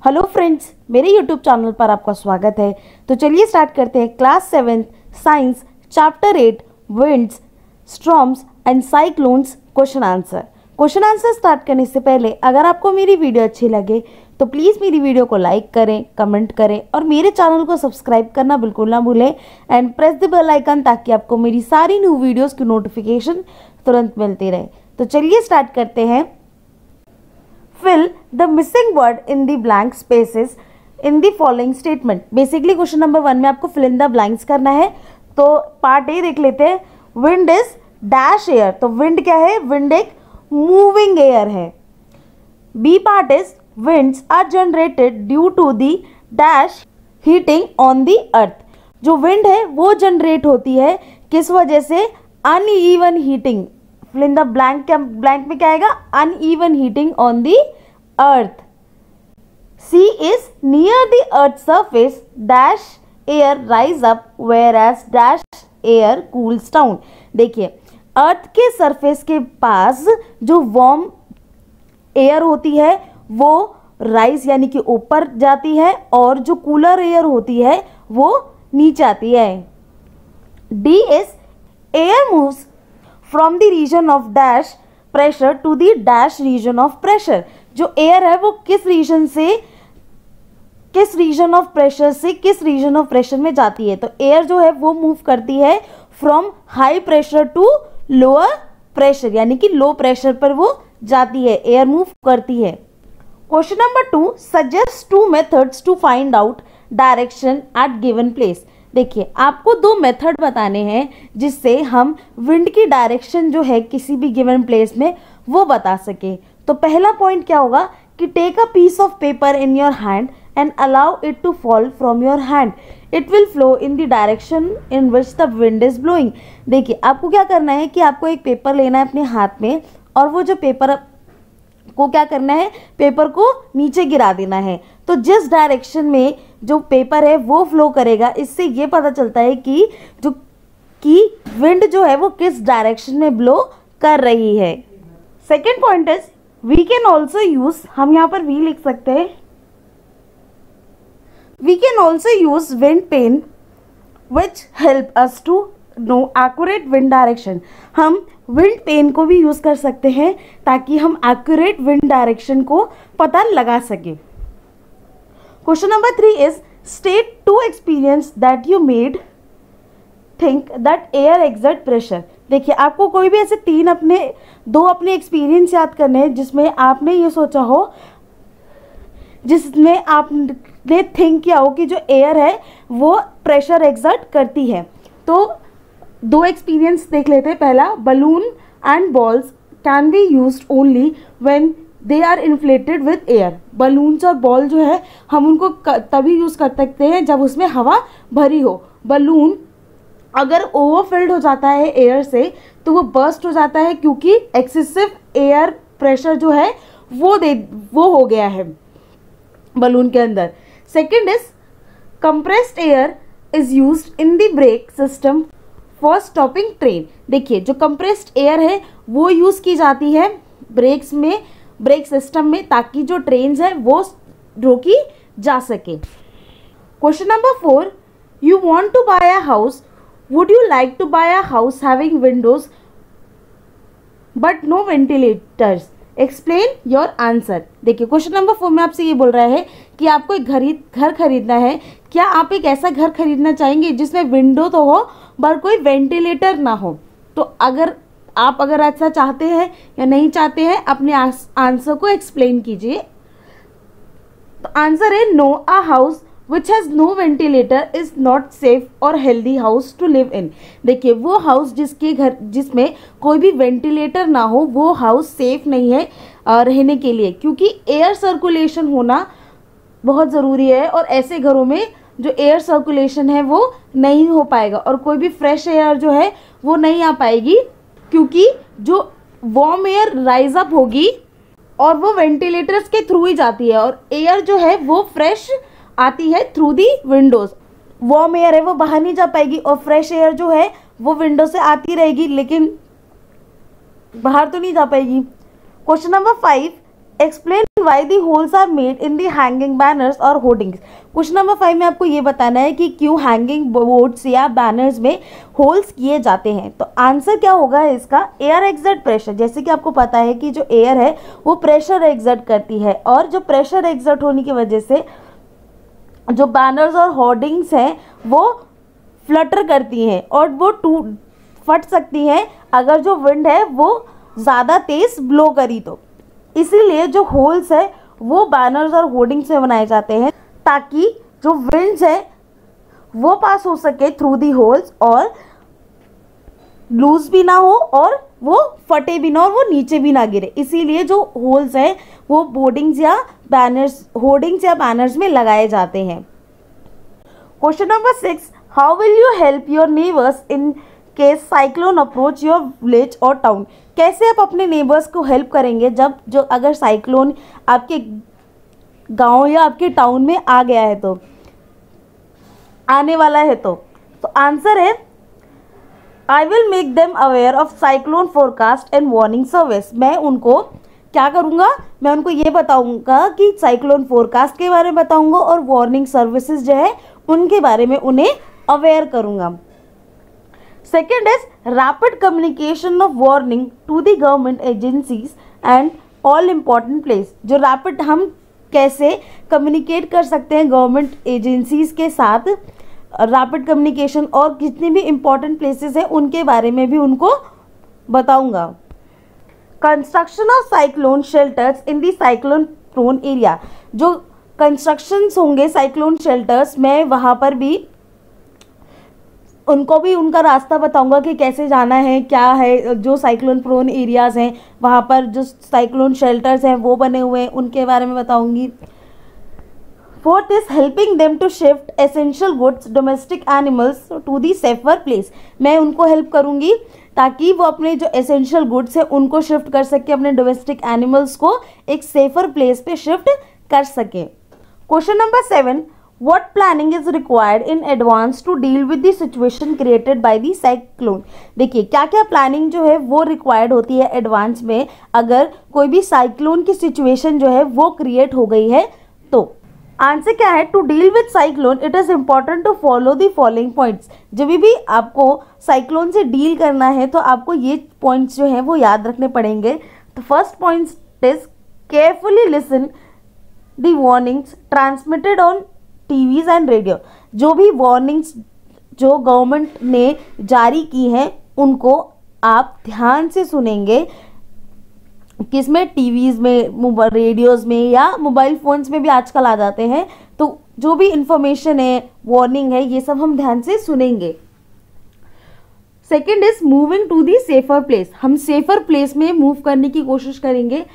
Hello friends, मेरे YouTube channel पर आपका स्वागत है। तो चलिए स्टार्ट करते हैं class 7 science chapter 8 winds, storms and cyclones question answer start करने से पहले अगर आपको मेरी वीडियो अच्छी लगे तो प्लीज़ मेरी वीडियो को लाइक करें, कमेंट करें और मेरे चैनल को सब्सक्राइब करना बिल्कुल ना भूलें and press the bell icon ताकि आपको मेरी सारी न्यू वीडियोज़ की नोटिफिकेशन तुरंत मिलती रहे। तो चलिए स्टार्ट करते हैं। Fill the missing word in the blank spaces in the following statement। Basically question number 1 में आपको fill in the blanks करना है। तो पार्ट ए देख लेते हैं। विंड इज डैश एयर, तो विंड क्या है? विंड एक मूविंग एयर है। B part is winds are generated due to the dash heating on the earth। जो विंड है वो जनरेट होती है किस वजह से? Uneven heating. Fill in the blank में क्या आएगा? Uneven heating on the earth. C is near the earth surface dash air rise up whereas dash air cools down. देखिए, अर्थ के सरफेस के पास जो वार्म एयर होती है वो राइज यानी कि ऊपर जाती है और जो कूलर एयर होती है वो नीचे आती है। D is air moves from the region of dash pressure to the dash region of pressure. जो एयर है वो किस रीजन ऑफ प्रेशर से किस रीजन ऑफ प्रेशर में जाती है? तो एयर जो है वो मूव करती है from high pressure to lower pressure, यानी कि लो प्रेशर पर वो जाती है, एयर मूव करती है। Question number 2, suggest 2 methods to find out direction at given place. देखिए, आपको 2 मेथड बताने हैं जिससे हम विंड की डायरेक्शन जो है किसी भी गिवन प्लेस में वो बता सके। तो पहला पॉइंट क्या होगा कि take a piece of paper in your hand and allow it to fall from your hand, it will flow in the direction in which the wind is blowing. देखिए, आपको क्या करना है कि आपको एक पेपर लेना है अपने हाथ में और वो जो पेपर को क्या करना है, पेपर को नीचे गिरा देना है। तो जिस डायरेक्शन में जो पेपर है वो फ्लो करेगा, इससे ये पता चलता है कि विंड जो है वो किस डायरेक्शन में ब्लो कर रही है। Second point is we can also use, हम यहाँ पर वी लिख सकते हैं, we can also use wind vane which help us to know accurate wind direction. हम विंड पेन को भी यूज कर सकते हैं ताकि हम एक्यूरेट विंड डायरेक्शन को पता लगा सके। Question number 3 is state 2 experience that you made think that air exert pressure. देखिए, आपको कोई भी ऐसे 2 अपने एक्सपीरियंस याद करने हैं जिसमें आपने ये सोचा हो, जिसमें आपने थिंक किया हो कि जो एयर है वो प्रेशर एक्सर्ट करती है। तो 2 एक्सपीरियंस देख लेते हैं। पहला, balloon and balls can be used only when they are inflated with air. Balloons और बॉल जो है हम उनको तभी यूज़ कर सकते हैं जब उसमें हवा भरी हो। बलून अगर ओवरफिल्ड हो जाता है एयर से तो वो बर्स्ट हो जाता है क्योंकि एक्सेसिव एयर प्रेशर जो है वो हो गया है बलून के अंदर। Second is compressed air is used in the brake system for stopping train. देखिए, जो कंप्रेस्ड एयर है वो यूज़ की जाती है ब्रेक सिस्टम में ताकि जो ट्रेन्स है वो रोकी जा सके। Question number 4, you want to buy a house, would you like to buy a house having windows but no ventilators, explain your answer. देखिए, क्वेश्चन नंबर 4 में आपसे ये बोल रहा है कि आपको एक घर खरीदना है। क्या आप एक ऐसा घर खरीदना चाहेंगे जिसमें विंडो तो हो पर कोई वेंटिलेटर ना हो? तो अगर ऐसा चाहते हैं या नहीं चाहते हैं, अपने आंसर को एक्सप्लेन कीजिए। तो आंसर है no, a house which has no ventilator is not safe और healthy house to live in. देखिए, वो हाउस जिसमें कोई भी वेंटिलेटर ना हो वो हाउस सेफ नहीं है रहने के लिए, क्योंकि एयर सर्कुलेशन होना बहुत ज़रूरी है और ऐसे घरों में जो एयर सर्कुलेशन है वो नहीं हो पाएगा और कोई भी फ्रेश एयर जो है वो नहीं आ पाएगी, क्योंकि जो वार्म एयर राइज अप होगी और वो वेंटिलेटर्स के थ्रू ही जाती है और एयर जो है वो फ्रेश आती है through the Windows. Warm air है वो बाहर नहीं जा पाएगी और फ्रेश एयर जो है वो विंडो से आती रहेगी लेकिन बाहर तो नहीं जा पाएगी। Question number 5, explain why the holes are made in the hanging banners और होर्डिंग्स। क्वेश्चन नंबर 5 में आपको ये बताना है कि क्यों हैंगिंग बोर्ड्स या बैनर्स में होल्स किए जाते हैं। तो आंसर क्या होगा इसका, एयर एक्सर्ट प्रेशर। जैसे कि आपको पता है कि जो एयर है वो प्रेशर एक्सर्ट करती है, और जो प्रेशर एक्सर्ट होने की वजह से जो बैनर्स और होर्डिंग्स हैं वो फ्लटर करती हैं और वो फट सकती हैं अगर जो विंड है वो ज़्यादा तेज़ ब्लो करी तो। इसीलिए जो होल्स है वो बैनर्स और होर्डिंग्स में बनाए जाते हैं ताकि जो विंड्स है वो पास हो सके थ्रू दी होल्स और लूज भी ना हो और वो फटे भी ना और वो नीचे भी ना गिरे। इसीलिए जो होल्स हैं वो होर्डिंग्स या बैनर्स में लगाए जाते हैं। Question number 6, how will you help your neighbours in case cyclone approach your village और टाउन। कैसे आप अपने नेबर्स को हेल्प करेंगे जब जो अगर साइक्लोन आपके गांव या आपके टाउन में आ गया है, तो आने वाला है तो आंसर है I will make them aware of cyclone forecast and warning service. मैं उनको क्या करूँगा, मैं उनको ये बताऊँगा कि साइक्लोन फोरकास्ट के बारे में बताऊँगा और वार्निंग सर्विसेज जो है उनके बारे में उन्हें अवेयर करूँगा। Second is rapid communication of warning to the government agencies and all important place. जो रैपिड हम कैसे कम्युनिकेट कर सकते हैं गवर्नमेंट एजेंसीज के साथ, रैपिड कम्युनिकेशन, और जितने भी इम्पॉर्टेंट प्लेसेस हैं उनके बारे में भी उनको बताऊंगा। Construction of cyclone shelters in the cyclone prone area. जो कंस्ट्रक्शंस होंगे साइक्लोन शेल्टर्स में, वहाँ पर भी उनको भी उनका रास्ता बताऊंगा कि कैसे जाना है, क्या है। जो साइक्लोन प्रोन एरियाज़ हैं वहाँ पर जो साइक्लोन शेल्टर्स हैं वो बने हुए हैं उनके बारे में बताऊंगी। Fourth is helping them to shift essential goods domestic animals to the safer place. मैं उनको हेल्प करूंगी ताकि वो अपने जो एसेंशियल गुड्स है उनको शिफ्ट कर सके, अपने डोमेस्टिक एनिमल्स को एक सेफर प्लेस पे शिफ्ट कर सके। Question number 7, what planning is required in advance to deal with the situation created by the cyclone। देखिए क्या क्या प्लानिंग जो है वो रिक्वायर्ड होती है एडवांस में अगर कोई भी साइक्लोन की सिचुएशन जो है वो क्रिएट हो गई है तो। आंसर क्या है, to deal with cyclone it is important to follow the following points. जब भी आपको साइक्लोन से डील करना है तो आपको ये पॉइंट्स जो हैं वो याद रखने पड़ेंगे। तो first point is carefully listen the warnings transmitted on TVs and radio. जो भी वार्निंग्स जो गवर्नमेंट ने जारी की हैं उनको आप ध्यान से सुनेंगे, किसमें, टीवीज में, रेडियोज़ में या मोबाइल फ़ोन्स में भी आजकल आ जाते हैं। तो जो भी इंफॉर्मेशन है, वार्निंग है, ये सब हम ध्यान से सुनेंगे। Second is moving to the safer place. हम सेफर प्लेस में मूव करने की कोशिश करेंगे।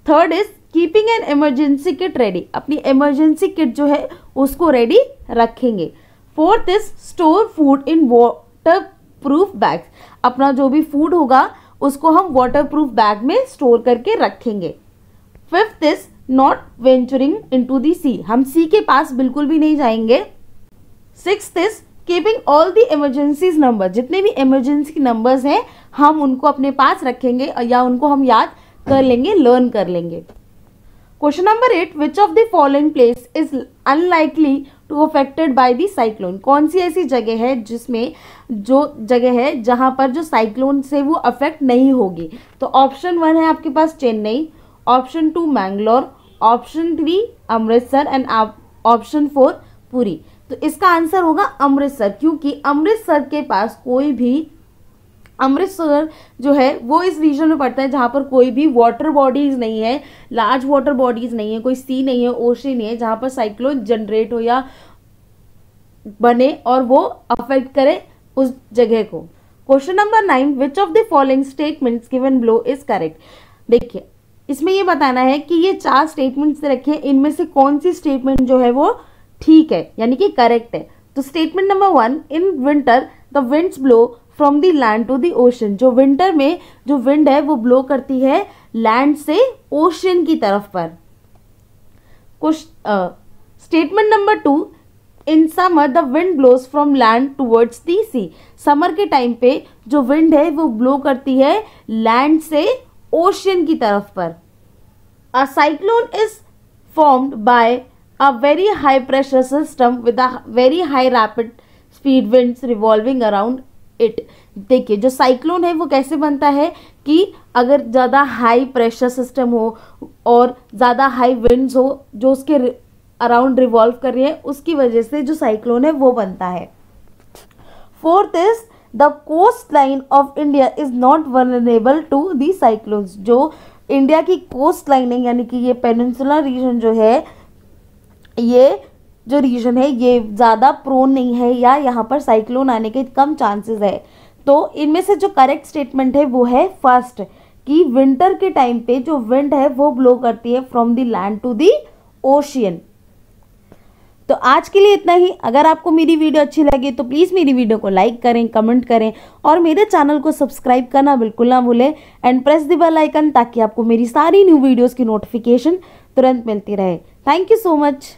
Third is keeping an emergency kit ready. अपनी इमरजेंसी किट जो है उसको रेडी रखेंगे। Fourth is store food in water proof bags. अपना जो भी फूड होगा उसको हम वाटर प्रूफ बैग में स्टोर करके रखेंगे। Fifth is not venturing into the sea. हम सी के पास बिल्कुल भी नहीं जाएंगे। Sixth is keeping all the emergencies number. जितने भी इमरजेंसी नंबर्स हैं हम उनको अपने पास रखेंगे या उनको हम याद कर लेंगे, लर्न कर लेंगे। Question number 8, which of the following place is unlikely to affected by the cyclone. कौन सी ऐसी जगह है जिसमें जो जगह है जहां पर जो साइक्लोन से वो अफेक्ट नहीं होगी। तो ऑप्शन 1 है आपके पास Chennai, option 2 Mangalore, option 3 Amritsar and option 4 Puri. तो इसका आंसर होगा अमृतसर, क्योंकि अमृतसर के पास कोई भी, अमृतसर जो है वो इस रीजन में पड़ता है जहाँ पर कोई भी वाटर बॉडीज नहीं है, लार्ज वाटर बॉडीज नहीं है, कोई सी नहीं है, ओशन नहीं है जहाँ पर साइक्लोन जनरेट हो या बने और वो अफेक्ट करे उस जगह को। Question number 9, which of the following statements given below is correct. देखिए इसमें ये बताना है कि ये 4 स्टेटमेंट्स रखे हैं, इनमें से कौन सी स्टेटमेंट जो है वो ठीक है यानी कि करेक्ट है। तो statement number 1, in winter the winds blow from the land to the ocean. जो विंटर में जो विंड है वो ब्लो करती है लैंड से ओशन की तरफ पर। Statement number 2, in summer the wind blows from land towards the sea. Summer के टाइम पे जो विंड है वो ब्लो करती है लैंड से ओशन की तरफ पर। A cyclone is formed by a very high pressure system with a very high rapid speed winds revolving around it. देखिए जो साइक्लोन है वो कैसे बनता है कि अगर ज़्यादा हाई प्रेशर सिस्टम हो और ज़्यादा हाई विंड्स हो जो उसके अराउंड रिवॉल्व कर रही है, उसकी वजह से जो साइक्लोन है वो बनता है. Fourth is the coast line of India is not vulnerable to the cyclones. जो इंडिया की कोस्ट लाइन है यानी कि ये पेनिनसुलर रीजन जो है, ये जो रीजन है ये ज़्यादा प्रोन नहीं है या यहाँ पर साइक्लोन आने के कम चांसेस है. तो इनमें से जो करेक्ट स्टेटमेंट है वो है फर्स्ट कि विंटर के टाइम पे जो विंड है वो ब्लो करती है from the land to the ocean. तो आज के लिए इतना ही. अगर आपको मेरी वीडियो अच्छी लगी तो प्लीज़ मेरी वीडियो को लाइक करें, कमेंट करें और मेरे चैनल को सब्सक्राइब करना बिल्कुल ना भूलें and press the bell icon ताकि आपको मेरी सारी न्यू वीडियोस की नोटिफिकेशन तुरंत मिलती रहे. Thank you so much.